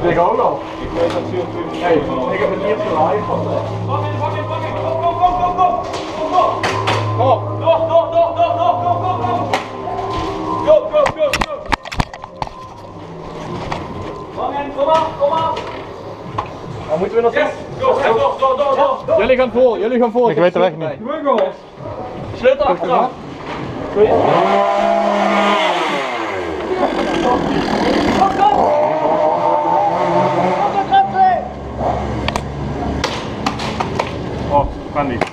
Ik ook nog. Ik weet dat ze hey, ik heb het eerste live gehad. Pak in, kom. Kom op. Door. Go. Kom maar. Dan moeten we nog Yes, door. Jullie gaan voor. Ik weet de weg niet. Sleutel achteraan. Oh, kan niet.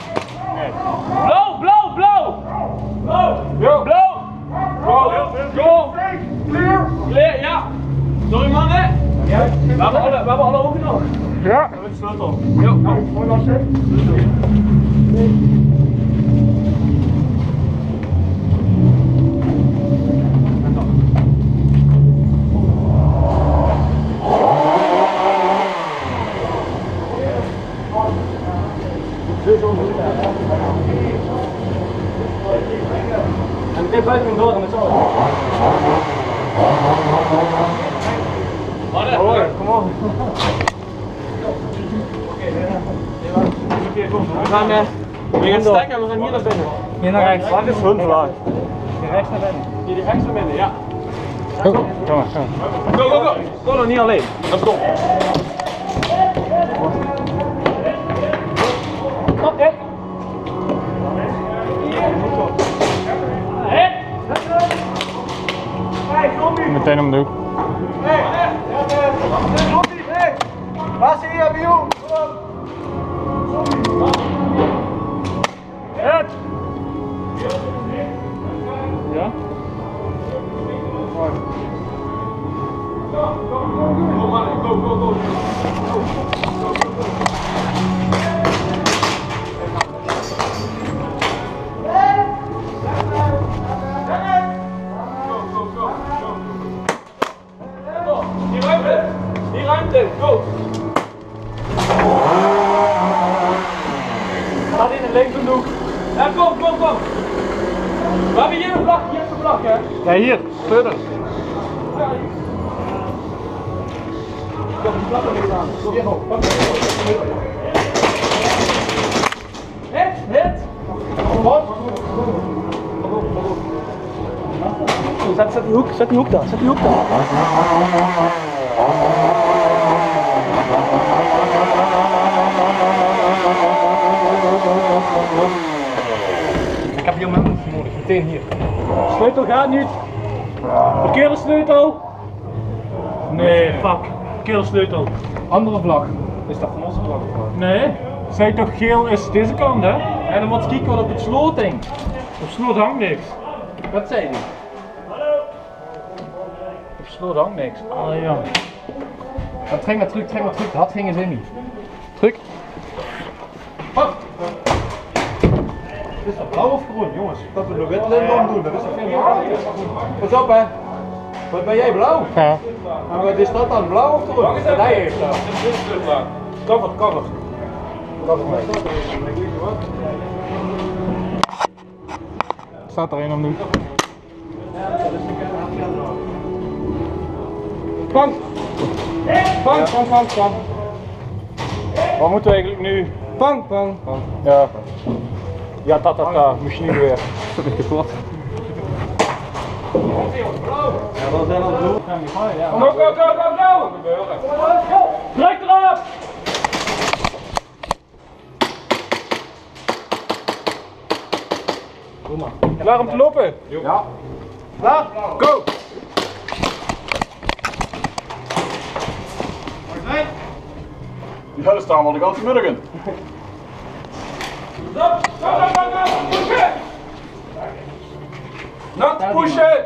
Blauw. Go. Clear, ja. Sorry mannen. We hebben alle ogen nog. Ja. Met de sleutel. Jo. Mooi was het. En dit buiten hem door en met z'n allen. Kom op. We gaan stekken en we gaan hier naar binnen. Hier naar rechts. Waar is hun vlaag? Hier rechts naar binnen. Hier rechts naar binnen, ja. Kom maar. Go. Kom nog niet alleen. Dat is dom. Meteen om de hoek. Waar zie je, Biel? Het! Ja? Go. Die ruimte, go! Gaat in de linkerhoek. Ja, kom! We hebben hier een vlag, hè? Ja, hier. Verder. Ik heb die vlag nog niet aan. Hier nog. Hit! Wat? Zet die hoek daar. Ik heb hier mensen nodig, meteen hier. Sleutel gaat niet. Verkeerde sleutel. Nee, fuck. Verkeerde sleutel. Andere vlag. Is dat van onze vlag? Nee. Zij toch geel is deze kant, hè? En dan moet kijken wat op het sloot hangt. Op sloot hangt niks. Wat zei die? Op sloot hangt niks. Ah ja. Dan trek maar terug. Dat gingen ze niet. Terug. Is dat blauw of groen, jongens? Dat we de wit lint doen, dat is toch geen blauw? Pas op, hè. Wat ben jij, blauw? Ja. En wat is dat dan, blauw of groen? Wacht eens even. Hij heeft dat. Cover. Staat er een om de hoek. Bang! Wat moeten we eigenlijk nu? Pang. Ja. Ja, moest je niet weer. Dat is kapot. Ja, dat zijn al blauw. Go! Druk erop! Kom maar. Klaar om te lopen? Ja. Klaar? Go! Ja, daar staan we de ganse middag in. Stop! Pushen! Not pushen!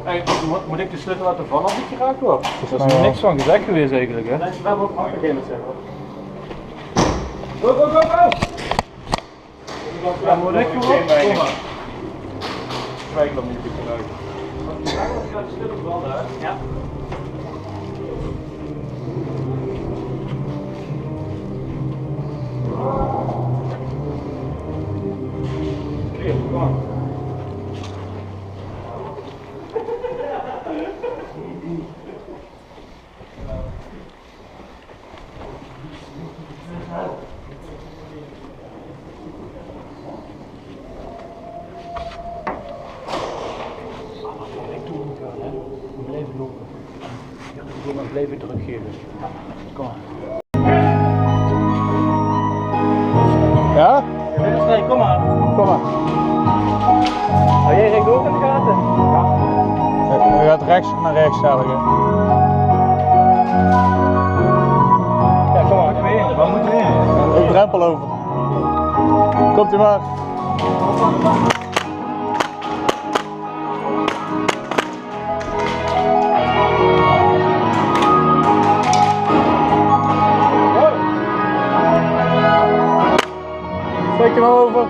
Hey, moet ik de sleutel laten vallen als ik geraakt word? Dat is er niks van gezegd geweest eigenlijk, hè? We hebben ook achtergegeven zeggen. Go! Ja, moet ik nog op? Kom maar. Kijk dan niet vanuit. Ja. Blijven lopen. Ja, maar blijven druk geven. Kom maar. Ja? Nee, kom maar. Kom maar. Hou jij recht ook in de gaten? Ja. Je gaat rechts naar rechts dadelijk. Ja, kom maar. Waar moeten we heen? De drempel over. Komt u maar. Steek hem over.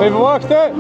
Even wachten.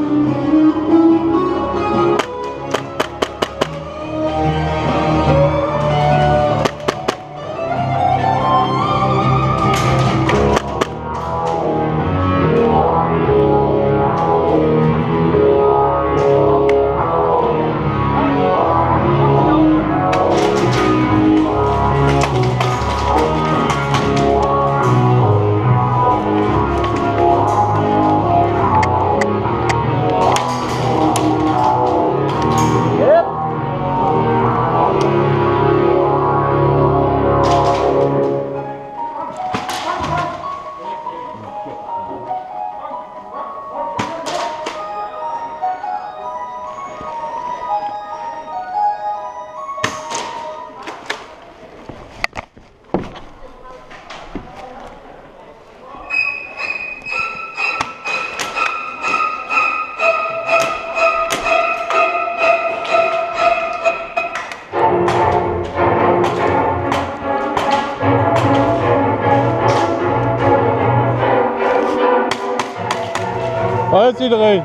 Waar is iedereen?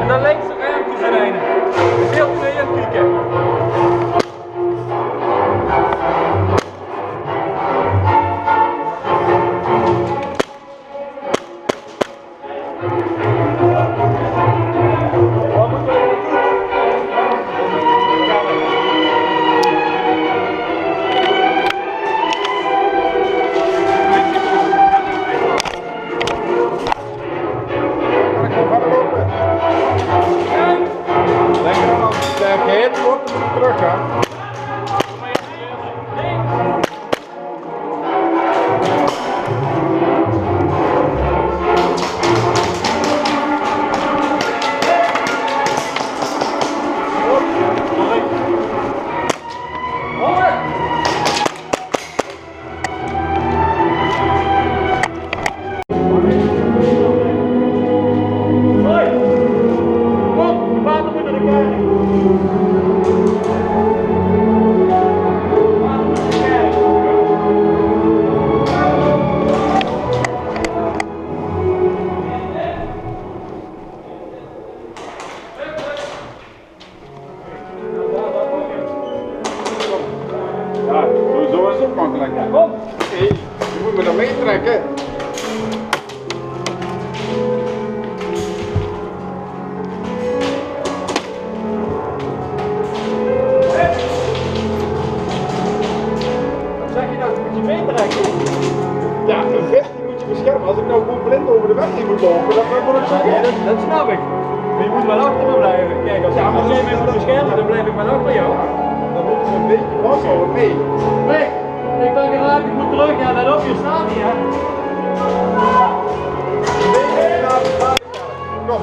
En dan links de ruimte zijn einde. Heel veel kijken. Ja, zo is het makkelijk. Kom! Hey, je moet me dan meetrekken. Wat zeg je nou? Moet je meetrekken? Ja, een vest die moet je beschermen. Als ik nou gewoon blind over de weg heen moet lopen, dan moet ik zeggen. Ja, dat snap ik. Maar je moet wel achter me blijven. Kijk, als je mij moet beschermen, dan blijf ik maar achter jou. Dan moet je een beetje vasthouden mee. Rick, ik ben geraakt, ik moet terug. Ja, let op, je staat hier. Kom.